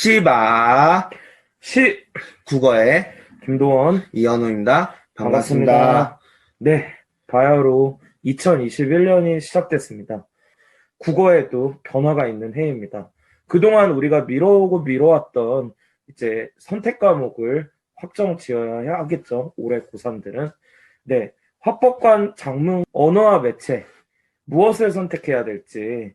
시바 시 국어의 김도원 이현우입니다. 반갑습니다. 반갑습니다. 네, 바야흐로 2021년이 시작됐습니다. 국어에도 변화가 있는 해입니다. 그동안 우리가 미뤄오고 미뤄왔던 이제 선택 과목을 확정 지어야 하겠죠. 올해 고3들은. 네, 화법관, 작문, 언어와 매체 무엇을 선택해야 될지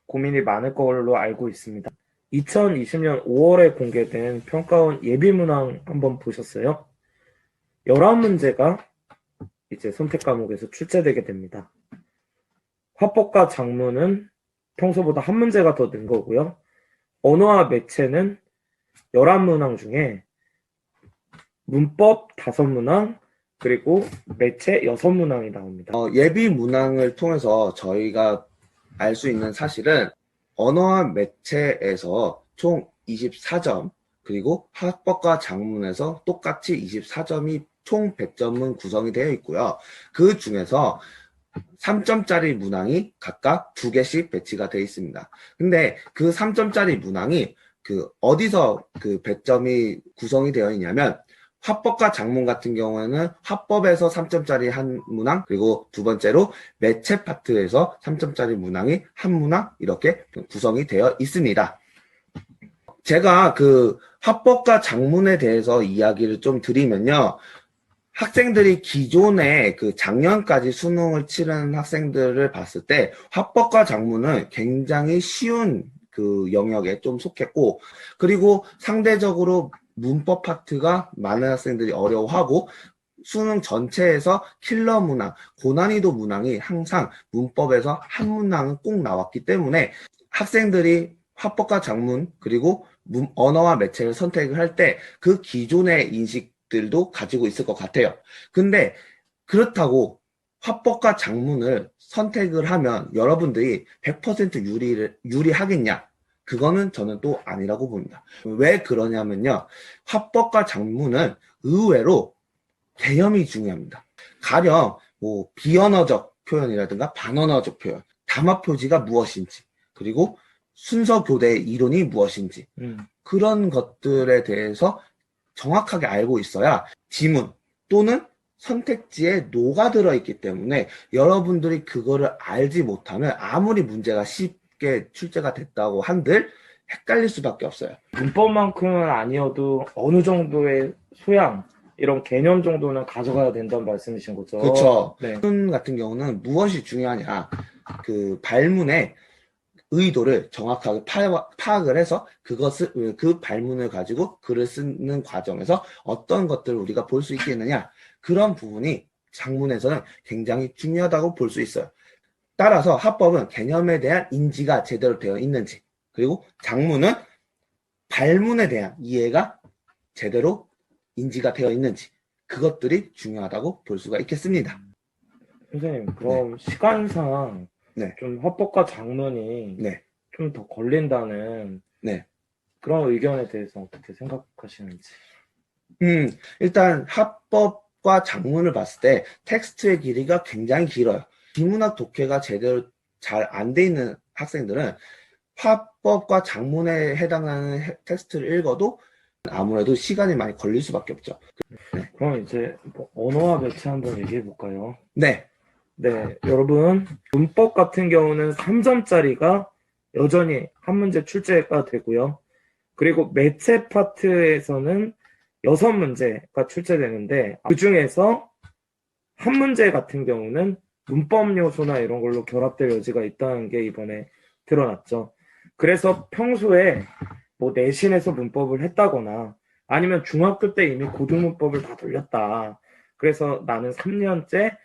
고민이 많을 걸로 알고 있습니다. 2020년 5월에 공개된 평가원 예비문항 한번 보셨어요? 11문제가 이제 선택 과목에서 출제되게 됩니다. 화법과 작문은 평소보다 한 문제가 더 는 거고요. 언어와 매체는 11문항 중에 문법 5문항, 그리고 매체 6문항이 나옵니다. 예비 문항을 통해서 저희가 알 수 있는 사실은 언어와 매체에서 총 24점, 그리고 화법과 작문에서 똑같이 24점이 총 100점은 구성이 되어 있고요. 그 중에서 3점짜리 문항이 각각 2개씩 배치가 되어 있습니다. 근데 그 3점짜리 문항이 어디서 그 100점이 구성이 되어 있냐면, 화법과 작문 같은 경우에는 화법에서 3점짜리 한 문항, 그리고 두 번째로 매체 파트에서 3점짜리 문항이 한 문항, 이렇게 구성이 되어 있습니다. 제가 그 화법과 작문에 대해서 이야기를 좀 드리면요, 학생들이 기존에 그 작년까지 수능을 치른 학생들을 봤을 때 화법과 작문은 굉장히 쉬운 그 영역에 좀 속했고, 그리고 상대적으로 문법 파트가 많은 학생들이 어려워하고, 수능 전체에서 킬러 문항, 고난이도 문항이 항상 문법에서 한 문항은 꼭 나왔기 때문에 학생들이 화법과 작문, 그리고 언어와 매체를 선택을 할 때 그 기존의 인식들도 가지고 있을 것 같아요. 근데 그렇다고 화법과 작문을 선택을 하면 여러분들이 100% 유리하겠냐? 그거는 저는 또 아니라고 봅니다. 왜 그러냐면요, 화법과 작문은 의외로 개념이 중요합니다. 가령 뭐 비언어적 표현이라든가 반언어적 표현, 담화 표지가 무엇인지, 그리고 순서 교대의 이론이 무엇인지, 그런 것들에 대해서 정확하게 알고 있어야 지문 또는 선택지에 녹아들어 있기 때문에, 여러분들이 그거를 알지 못하면 아무리 문제가 쉽게 출제가 됐다고 한들 헷갈릴 수밖에 없어요. 문법만큼은 아니어도 어느 정도의 소양, 이런 개념 정도는 가져가야 된다는 말씀이신 거죠? 그렇죠. 네. 발문 같은 경우는 무엇이 중요하냐, 그 발문의 의도를 정확하게 파악을 해서 그 발문을 가지고 글을 쓰는 과정에서 어떤 것들을 우리가 볼 수 있겠느냐, 그런 부분이 작문에서는 굉장히 중요하다고 볼 수 있어요. 따라서 합법은 개념에 대한 인지가 제대로 되어 있는지, 그리고 작문은 발문에 대한 이해가 제대로 인지가 되어 있는지, 그것들이 중요하다고 볼 수가 있겠습니다. 선생님, 그럼 시간상 네. 좀 화법과 작문이 네. 좀 더 걸린다는 네. 그런 의견에 대해서 어떻게 생각하시는지. 일단 합법과 작문을 봤을 때 텍스트의 길이가 굉장히 길어요. 비문학 독해가 제대로 잘 안 돼 있는 학생들은 화법과 작문에 해당하는 텍스트를 읽어도 아무래도 시간이 많이 걸릴 수밖에 없죠. 그럼 이제 뭐 언어와 매체 한번 얘기해 볼까요? 네. 네, 여러분, 문법 같은 경우는 3점짜리가 여전히 한 문제 출제가 되고요. 그리고 매체 파트에서는 6문제가 출제되는데, 그 중에서 한 문제 같은 경우는 문법 요소나 이런 걸로 결합될 여지가 있다는 게 이번에 드러났죠. 그래서 평소에 뭐 내신에서 문법을 했다거나 아니면 중학교 때 이미 고등문법을 다 돌렸다. 그래서 나는 3년째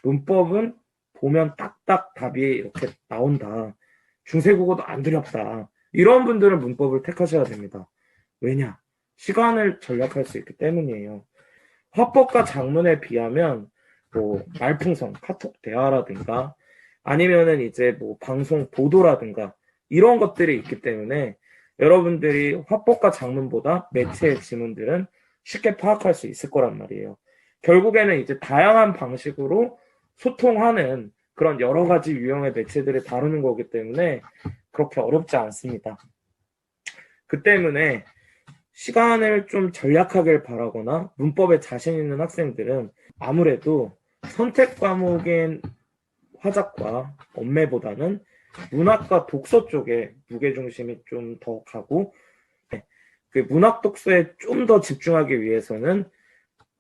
문법은 보면 딱딱 답이 이렇게 나온다. 중세국어도 안 두렵다. 이런 분들은 문법을 택하셔야 됩니다. 왜냐? 시간을 절약할 수 있기 때문이에요. 화법과 작문에 비하면 뭐 말풍선, 카톡 대화라든가 아니면은 이제 뭐 방송 보도라든가 이런 것들이 있기 때문에 여러분들이 화법과 작문보다 매체의 지문들은 쉽게 파악할 수 있을 거란 말이에요. 결국에는 이제 다양한 방식으로 소통하는 그런 여러 가지 유형의 매체들을 다루는 거기 때문에 그렇게 어렵지 않습니다. 그 때문에 시간을 좀 절약하길 바라거나 문법에 자신 있는 학생들은 아무래도 선택 과목인 화작과 언매보다는 문학과 독서 쪽에 무게중심이 좀 더 가고, 그 문학 독서에 좀 더 집중하기 위해서는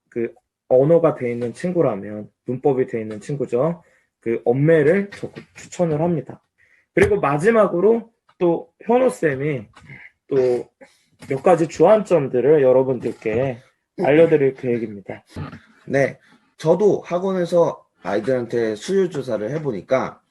그 언어가 돼 있는 친구라면, 문법이 돼 있는 친구죠. 그 언매를 적극 추천을 합니다. 그리고 마지막으로 또 현우쌤이 또 몇 가지 주안점들을 여러분들께 알려드릴 계획입니다. 네, 저도 학원에서 아이들한테 수요 조사를 해보니까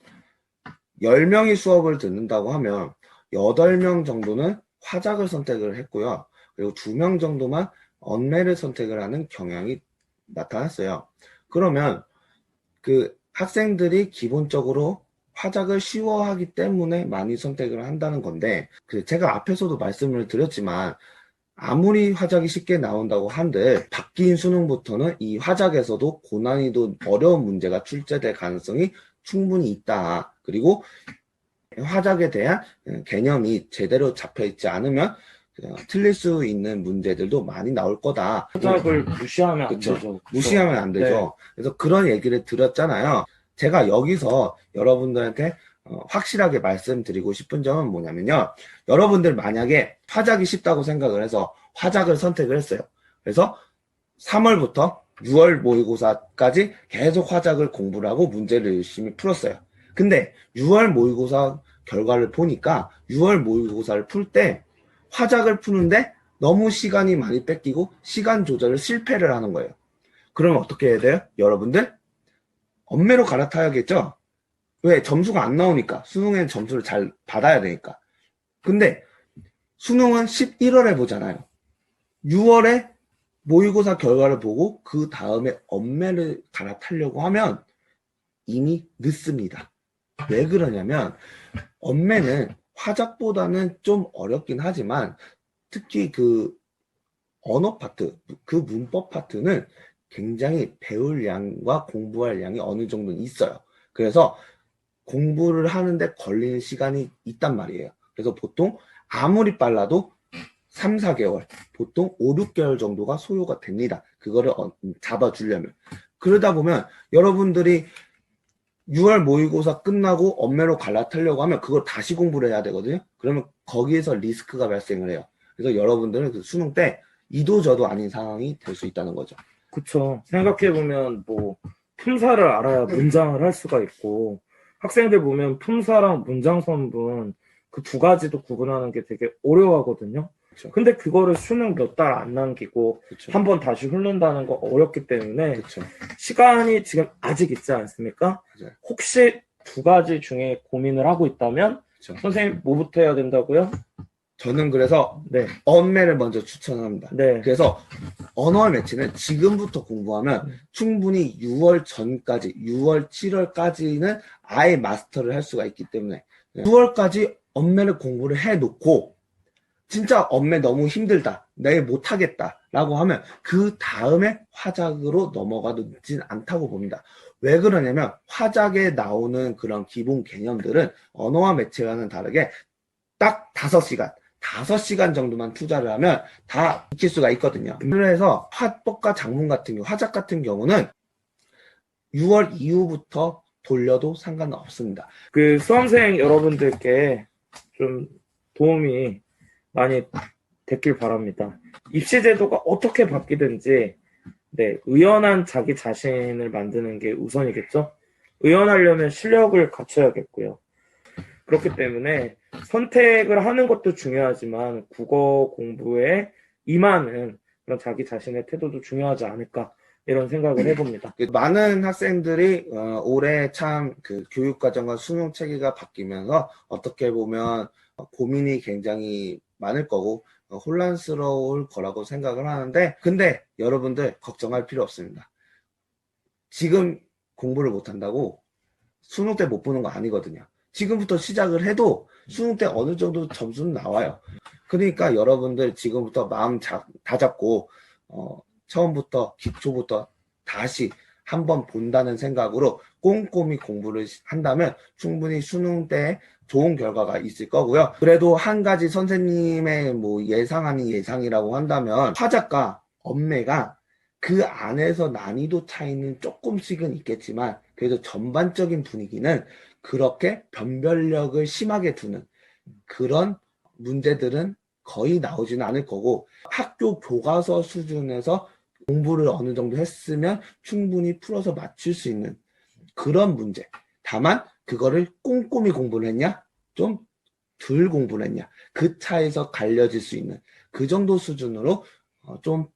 10명이 수업을 듣는다고 하면 8명 정도는 화작을 선택을 했고요. 그리고 2명 정도만 언매를 선택을 하는 경향이 나타났어요. 그러면 그 학생들이 기본적으로 화작을 쉬워하기 때문에 많이 선택을 한다는 건데, 제가 앞에서도 말씀을 드렸지만 아무리 화작이 쉽게 나온다고 한들 바뀐 수능부터는 이 화작에서도 고난이도 어려운 문제가 출제될 가능성이 충분히 있다. 그리고 화작에 대한 개념이 제대로 잡혀 있지 않으면 틀릴 수 있는 문제들도 많이 나올 거다. 화작을 무시하면 안 그쵸. 되죠. 그쵸? 무시하면 안 되죠. 네. 그래서 그런 얘기를 드렸잖아요. 제가 여기서 여러분들한테 확실하게 말씀드리고 싶은 점은 뭐냐면요. 여러분들 만약에 화작이 쉽다고 생각을 해서 화작을 선택을 했어요. 그래서 3월부터 6월 모의고사까지 계속 화작을 공부를 하고 문제를 열심히 풀었어요. 근데 6월 모의고사 결과를 보니까 6월 모의고사를 풀 때 화작을 푸는데 너무 시간이 많이 뺏기고 시간 조절을 실패를 하는 거예요. 그러면 어떻게 해야 돼요? 여러분들 언매로 갈아타야겠죠? 왜? 점수가 안 나오니까. 수능에는 점수를 잘 받아야 되니까. 근데 수능은 11월에 보잖아요. 6월에 모의고사 결과를 보고 그 다음에 언매를 갈아타려고 하면 이미 늦습니다. 왜 그러냐면 언매는 화작보다는 좀 어렵긴 하지만 특히 그 언어 파트, 그 문법 파트는 굉장히 배울 양과 공부할 양이 어느 정도는 있어요. 그래서 공부를 하는데 걸리는 시간이 있단 말이에요. 그래서 보통 아무리 빨라도 3, 4개월, 보통 5, 6개월 정도가 소요가 됩니다. 그거를 잡아주려면. 그러다 보면 여러분들이 6월 모의고사 끝나고 언매로 갈아타려고 하면 그걸 다시 공부를 해야 되거든요. 그러면 거기에서 리스크가 발생을 해요. 그래서 여러분들은 그 수능 때 이도저도 아닌 상황이 될 수 있다는 거죠. 그쵸. 생각해보면, 뭐, 품사를 알아야 문장을 할 수가 있고, 학생들 보면 품사랑 문장 선분, 그 두 가지도 구분하는 게 되게 어려워하거든요. 그쵸. 근데 그거를 수능 몇 달 안 남기고, 그쵸. 한 번 다시 흐른다는 거 어렵기 때문에, 그쵸. 시간이 지금 아직 있지 않습니까? 맞아요. 혹시 두 가지 중에 고민을 하고 있다면, 그쵸. 선생님, 뭐부터 해야 된다고요? 저는 그래서 네. 언매를 먼저 추천합니다. 네. 그래서 언어 매치는 지금부터 공부하면 충분히 6월 전까지, 6월, 7월까지는 아예 마스터를 할 수가 있기 때문에 9월까지 언매를 공부를 해놓고 진짜 언매 너무 힘들다, 내일 못하겠다 라고 하면 그 다음에 화작으로 넘어가진 않다고 봅니다. 왜 그러냐면 화작에 나오는 그런 기본 개념들은 언어와 매체와는 다르게 딱 5시간 정도만 투자를 하면 다 익힐 수가 있거든요. 그래서 화법과 작문 같은 경우, 화작 같은 경우는 6월 이후부터 돌려도 상관은 없습니다. 그 수험생 여러분들께 좀 도움이 많이 됐길 바랍니다. 입시 제도가 어떻게 바뀌든지, 네, 의연한 자기 자신을 만드는 게 우선이겠죠? 의연하려면 실력을 갖춰야겠고요. 그렇기 때문에 선택을 하는 것도 중요하지만 국어 공부에 임하는 그런 자기 자신의 태도도 중요하지 않을까, 이런 생각을 해봅니다. 많은 학생들이 올해 참 그 교육과정과 수능 체계가 바뀌면서 어떻게 보면 고민이 굉장히 많을 거고 혼란스러울 거라고 생각을 하는데, 근데 여러분들 걱정할 필요 없습니다. 지금 공부를 못한다고 수능 때 못 보는 거 아니거든요. 지금부터 시작을 해도 수능 때 어느 정도 점수는 나와요. 그러니까 여러분들 지금부터 마음 다 잡고 처음부터 기초부터 다시 한번 본다는 생각으로 꼼꼼히 공부를 한다면 충분히 수능 때 좋은 결과가 있을 거고요. 그래도 한 가지 선생님의 뭐 예상이라고 한다면 화작과 엄매가 그 안에서 난이도 차이는 조금씩은 있겠지만 그래도 전반적인 분위기는 그렇게 변별력을 심하게 두는 그런 문제들은 거의 나오지는 않을 거고 학교 교과서 수준에서 공부를 어느 정도 했으면 충분히 풀어서 맞출 수 있는 그런 문제. 다만 그거를 꼼꼼히 공부를 했냐? 좀 덜 공부를 했냐? 그 차에서 갈려질 수 있는 그 정도 수준으로 좀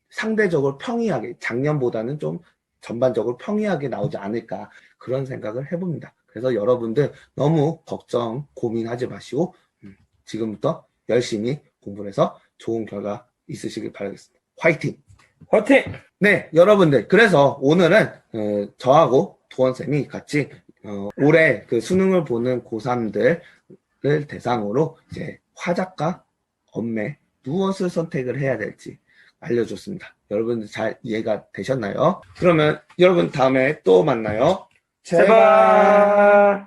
상대적으로 평이하게 작년보다는 좀 전반적으로 평이하게 나오지 않을까 그런 생각을 해봅니다. 그래서 여러분들 너무 걱정 고민하지 마시고 지금부터 열심히 공부를 해서 좋은 결과 있으시길 바라겠습니다. 화이팅! 화이팅! 네, 여러분들. 그래서 오늘은 저하고 도원쌤이 같이 올해 그 수능을 보는 고3들을 대상으로 이제 화작과 엄매 무엇을 선택을 해야 될지 알려줬습니다. 여러분들 잘 이해가 되셨나요? 그러면 여러분 다음에 또 만나요. 제발.